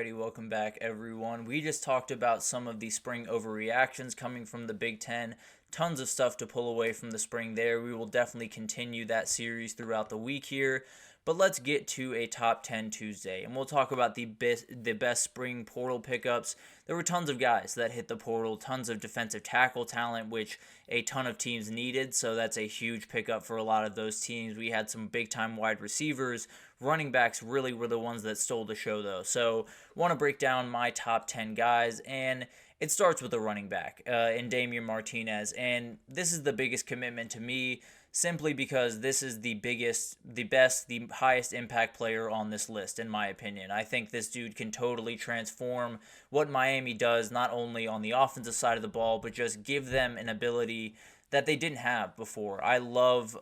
Alrighty, welcome back, everyone. We just talked about some of the spring overreactions coming from the Big Ten. Tons of stuff to pull away from the spring there. We will definitely continue that series throughout the week here. But let's get to a top 10 Tuesday, and we'll talk about the best spring portal pickups. There were tons of guys that hit the portal, tons of defensive tackle talent, which a ton of teams needed, so that's a huge pickup for a lot of those teams. We had some big-time wide receivers. Running backs really were the ones that stole the show, though. So want to break down my top 10 guys, and it starts with a running back in Damian Martinez, and this is the biggest commitment to me, simply because this is the biggest, the best, the highest impact player on this list, in my opinion. I think this dude can totally transform what Miami does, not only on the offensive side of the ball, but just give them an ability that they didn't have before. I love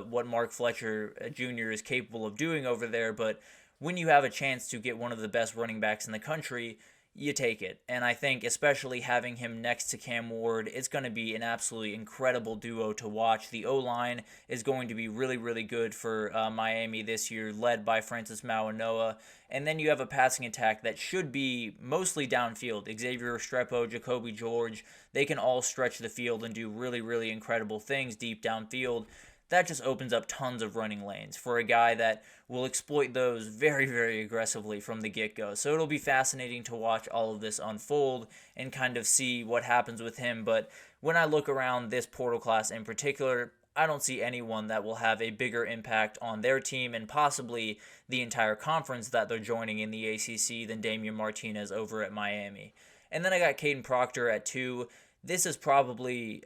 what Mark Fletcher Jr. is capable of doing over there, but when you have a chance to get one of the best running backs in the country, you take it. And I think especially having him next to Cam Ward, it's going to be an absolutely incredible duo to watch. The O-line is going to be really, really good for Miami this year, led by Francis Mauanoa. And then you have a passing attack that should be mostly downfield. Xavier Restrepo, Jacoby George, they can all stretch the field and do really, really incredible things deep downfield. That just opens up tons of running lanes for a guy that will exploit those very, very aggressively from the get-go. So it'll be fascinating to watch all of this unfold and kind of see what happens with him. But when I look around this portal class in particular, I don't see anyone that will have a bigger impact on their team and possibly the entire conference that they're joining in the ACC than Damian Martinez over at Miami. And then I got Caden Proctor at 2. This is probably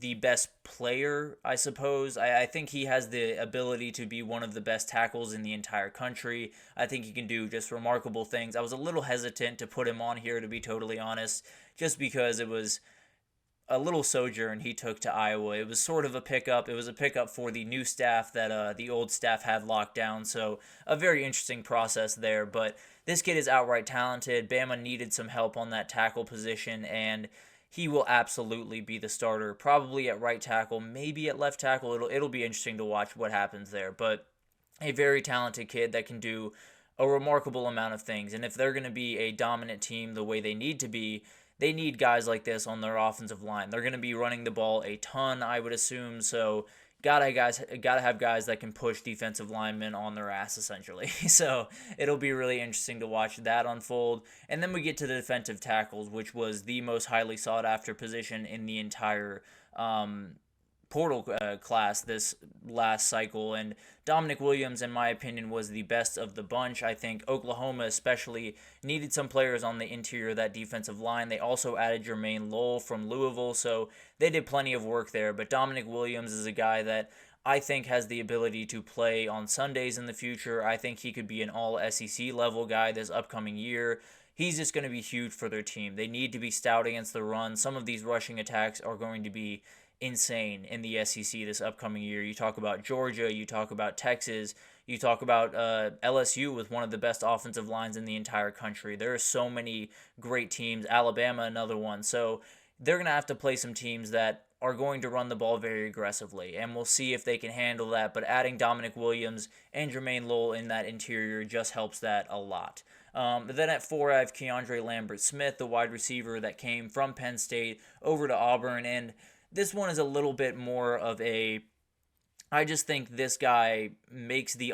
the best player, I suppose. I think he has the ability to be one of the best tackles in the entire country. I think he can do just remarkable things. I was a little hesitant to put him on here, to be totally honest, just because it was a little sojourn he took to Iowa. It was sort of a pickup. It was a pickup for the new staff that the old staff had locked down, so a very interesting process there. But this kid is outright talented. Bama needed some help on that tackle position, and he will absolutely be the starter, probably at right tackle, maybe at left tackle. It'll be interesting to watch what happens there. But a very talented kid that can do a remarkable amount of things. And if they're going to be a dominant team the way they need to be, they need guys like this on their offensive line. They're going to be running the ball a ton, I would assume. So gotta have guys that can push defensive linemen on their ass, essentially. So it'll be really interesting to watch that unfold. And then we get to the defensive tackles, which was the most highly sought after position in the entire portal class this last cycle, and Dominic Williams, in my opinion, was the best of the bunch. I think Oklahoma especially needed some players on the interior of that defensive line. They also added Jermaine Lowell from Louisville, so they did plenty of work there. But Dominic Williams is a guy that I think has the ability to play on Sundays in the future. I think he could be an all SEC level guy this upcoming year. He's just going to be huge for their team. They need to be stout against the run. Some of these rushing attacks are going to be insane in the SEC this upcoming year. You talk about Georgia, you talk about Texas, you talk about LSU with one of the best offensive lines in the entire country. There are so many great teams. Alabama, another one. So they're going to have to play some teams that are going to run the ball very aggressively, and we'll see if they can handle that. But adding Dominic Williams and Jermaine Lowell in that interior just helps that a lot. Then at 4, I have Keandre Lambert-Smith, the wide receiver that came from Penn State over to Auburn, and this one is a little bit more of a, I just think this guy makes the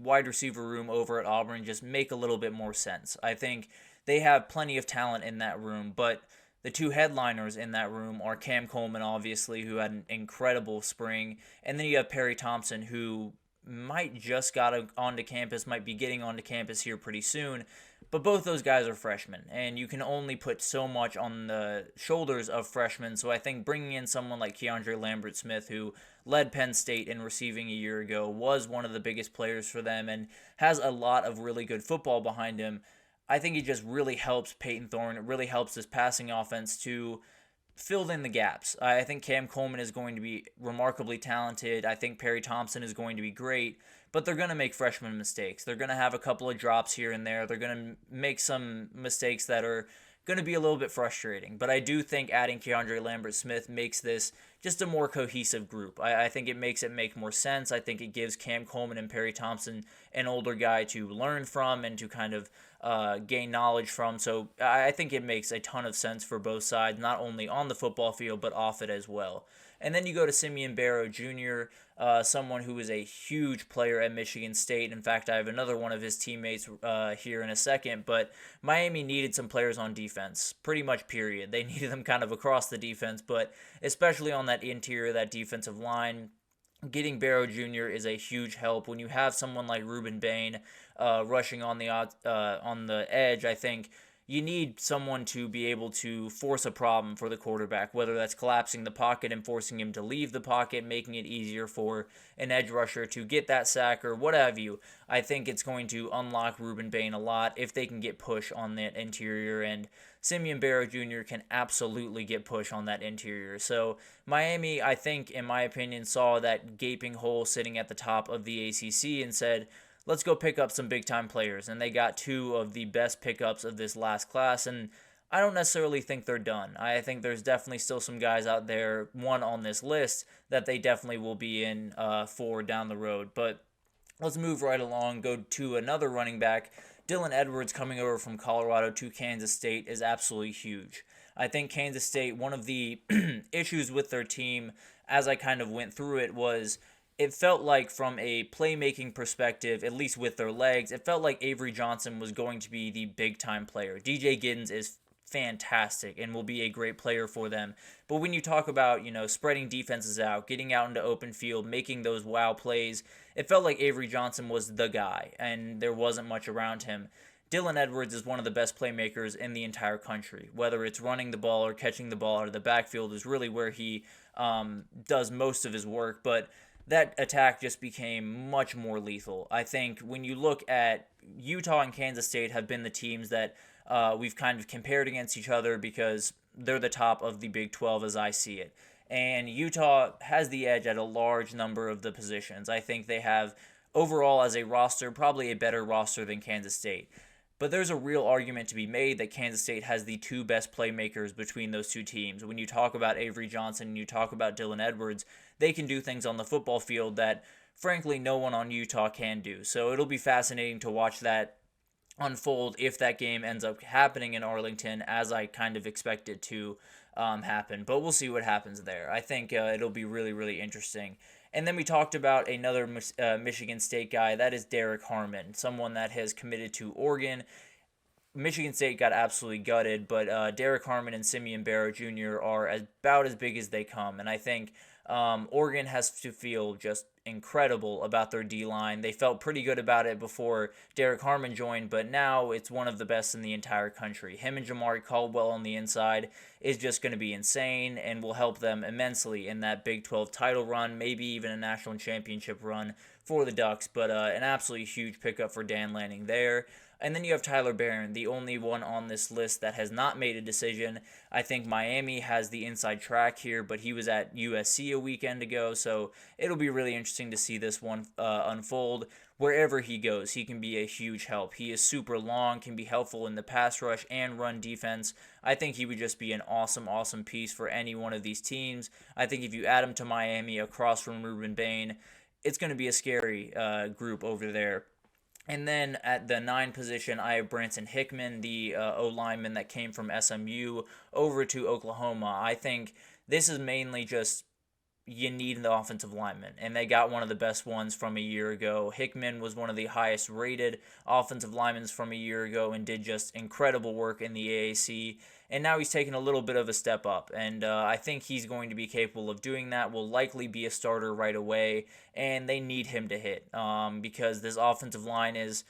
wide receiver room over at Auburn just make a little bit more sense. I think they have plenty of talent in that room, but the two headliners in that room are Cam Coleman, obviously, who had an incredible spring, and then you have Perry Thompson, who might just got onto campus, might be getting onto campus here pretty soon. But both those guys are freshmen, and you can only put so much on the shoulders of freshmen. So I think bringing in someone like Keandre Lambert-Smith, who led Penn State in receiving a year ago, was one of the biggest players for them, and has a lot of really good football behind him, I think it just really helps Peyton Thorne. It really helps this passing offense to fill in the gaps. I think Cam Coleman is going to be remarkably talented. I think Perry Thompson is going to be great. But they're going to make freshman mistakes. They're going to have a couple of drops here and there. They're going to make some mistakes that are going to be a little bit frustrating. But I do think adding Keandre Lambert-Smith makes this just a more cohesive group. I think it makes it make more sense. I think it gives Cam Coleman and Perry Thompson an older guy to learn from and to kind of gain knowledge from. So I think it makes a ton of sense for both sides, not only on the football field, but off it as well. And then you go to Simeon Barrow Jr., someone who is a huge player at Michigan State. In fact, I have another one of his teammates here in a second. But Miami needed some players on defense, pretty much period. They needed them kind of across the defense, but especially on that interior, that defensive line. Getting Barrow Jr. is a huge help. When you have someone like Ruben Bain rushing on the edge, I think you need someone to be able to force a problem for the quarterback, whether that's collapsing the pocket and forcing him to leave the pocket, making it easier for an edge rusher to get that sack or what have you. I think it's going to unlock Ruben Bain a lot if they can get push on that interior, and Simeon Barrow Jr. can absolutely get push on that interior. So Miami, I think, in my opinion, saw that gaping hole sitting at the top of the ACC and said, let's go pick up some big-time players. And they got two of the best pickups of this last class, and I don't necessarily think they're done. I think there's definitely still some guys out there, one on this list, that they definitely will be in for down the road. But let's move right along, go to another running back. Dylan Edwards coming over from Colorado to Kansas State is absolutely huge. I think Kansas State, one of the issues with their team, as I kind of went through it, was it felt like from a playmaking perspective, at least with their legs, it felt like Avery Johnson was going to be the big-time player. DJ Giddens is fantastic and will be a great player for them. But when you talk about, spreading defenses out, getting out into open field, making those wow plays, it felt like Avery Johnson was the guy, and there wasn't much around him. Dylan Edwards is one of the best playmakers in the entire country. Whether it's running the ball or catching the ball out of the backfield is really where he does most of his work, but that attack just became much more lethal. I think when you look at Utah and Kansas State have been the teams that we've kind of compared against each other because they're the top of the Big 12 as I see it. And Utah has the edge at a large number of the positions. I think they have, overall as a roster, probably a better roster than Kansas State. But there's a real argument to be made that Kansas State has the two best playmakers between those two teams. When you talk about Avery Johnson and you talk about Dylan Edwards, they can do things on the football field that, frankly, no one on Utah can do. So it'll be fascinating to watch that unfold if that game ends up happening in Arlington, as I kind of expect it to happen. But we'll see what happens there. I think it'll be really, really interesting. And then we talked about another Michigan State guy, that is Derek Harmon, someone that has committed to Oregon. Michigan State got absolutely gutted, but Derek Harmon and Simeon Barrow Jr. are about as big as they come. And I think Oregon has to feel just incredible about their D-line. They felt pretty good about it before Derek Harmon joined, but now it's one of the best in the entire country. Him and Jamari Caldwell on the inside is just going to be insane and will help them immensely in that Big 12 title run, maybe even a national championship run for the Ducks, but an absolutely huge pickup for Dan Lanning there. And then you have Tyler Barron, the only one on this list that has not made a decision. I think Miami has the inside track here, but he was at USC a weekend ago, so it'll be really interesting to see this one unfold. Wherever he goes, he can be a huge help. He is super long, can be helpful in the pass rush and run defense. I think he would just be an awesome, awesome piece for any one of these teams. I think if you add him to Miami across from Ruben Bain, it's going to be a scary group over there. And then at the 9 position, I have Branson Hickman, the O-lineman that came from SMU over to Oklahoma. I think this is mainly just you need the offensive lineman, and they got one of the best ones from a year ago. Hickman was one of the highest rated offensive linemen from a year ago and did just incredible work in the AAC, and now he's taken a little bit of a step up, and I think he's going to be capable of doing that, will likely be a starter right away, and they need him to hit because this offensive line is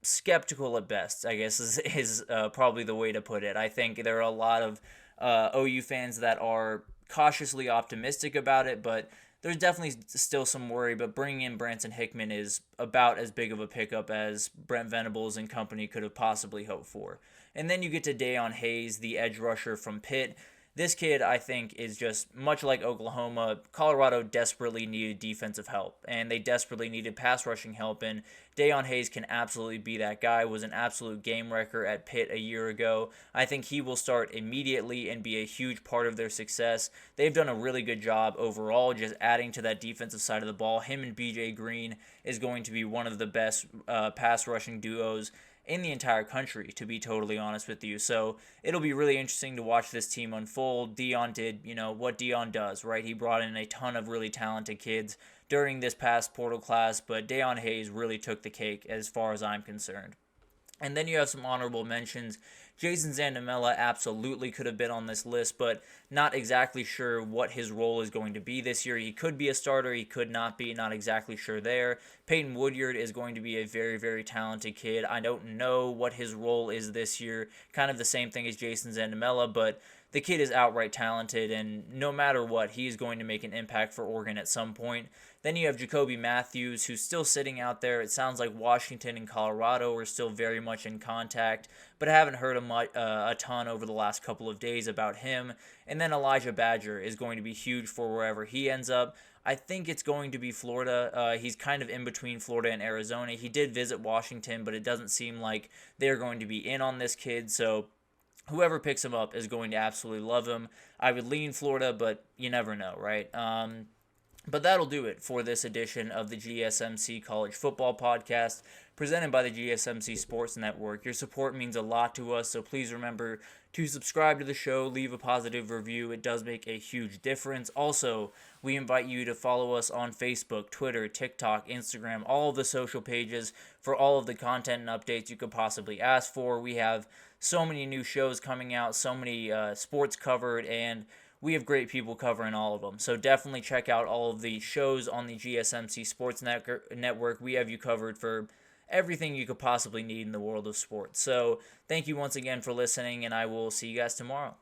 skeptical at best, I guess is probably the way to put it. I think there are a lot of OU fans that are cautiously optimistic about it, but there's definitely still some worry. But bringing in Branson Hickman is about as big of a pickup as Brent Venables and company could have possibly hoped for. And then you get to Dayon Hayes, the edge rusher from Pitt. this kid, I think, is just much like Oklahoma. Colorado desperately needed defensive help, and they desperately needed pass rushing help, and Deion Hayes can absolutely be that guy. Was an absolute game wrecker at Pitt a year ago. I think he will start immediately and be a huge part of their success. They've done a really good job overall just adding to that defensive side of the ball. Him and BJ Green is going to be one of the best pass rushing duos in the entire country, to be totally honest with you. So it'll be really interesting to watch this team unfold. Deion did, what Deion does, right? He brought in a ton of really talented kids during this past portal class, but Deion Hayes really took the cake as far as I'm concerned. And then you have some honorable mentions. Jason Zandamela absolutely could have been on this list, but not exactly sure what his role is going to be this year. He could be a starter, he could not be, not exactly sure there. Peyton Woodyard is going to be a very, very talented kid. I don't know what his role is this year. Kind of the same thing as Jason Zandamela, but the kid is outright talented, and no matter what, he is going to make an impact for Oregon at some point. Then you have Jacoby Matthews, who's still sitting out there. It sounds like Washington and Colorado are still very much in contact, but I haven't heard a ton over the last couple of days about him. And then Elijah Badger is going to be huge for wherever he ends up. I think it's going to be Florida. He's kind of in between Florida and Arizona. He did visit Washington, but it doesn't seem like they're going to be in on this kid, so whoever picks him up is going to absolutely love him. I would lean Florida, but you never know, right? But that'll do it for this edition of the GSMC College Football Podcast, presented by the GSMC Sports Network. Your support means a lot to us, so please remember to subscribe to the show, leave a positive review. It does make a huge difference. Also, we invite you to follow us on Facebook, Twitter, TikTok, Instagram, all of the social pages for all of the content and updates you could possibly ask for. We have so many new shows coming out, so many sports covered, and we have great people covering all of them. So definitely check out all of the shows on the GSMC Sports Network. We have you covered for everything you could possibly need in the world of sports. So thank you once again for listening, and I will see you guys tomorrow.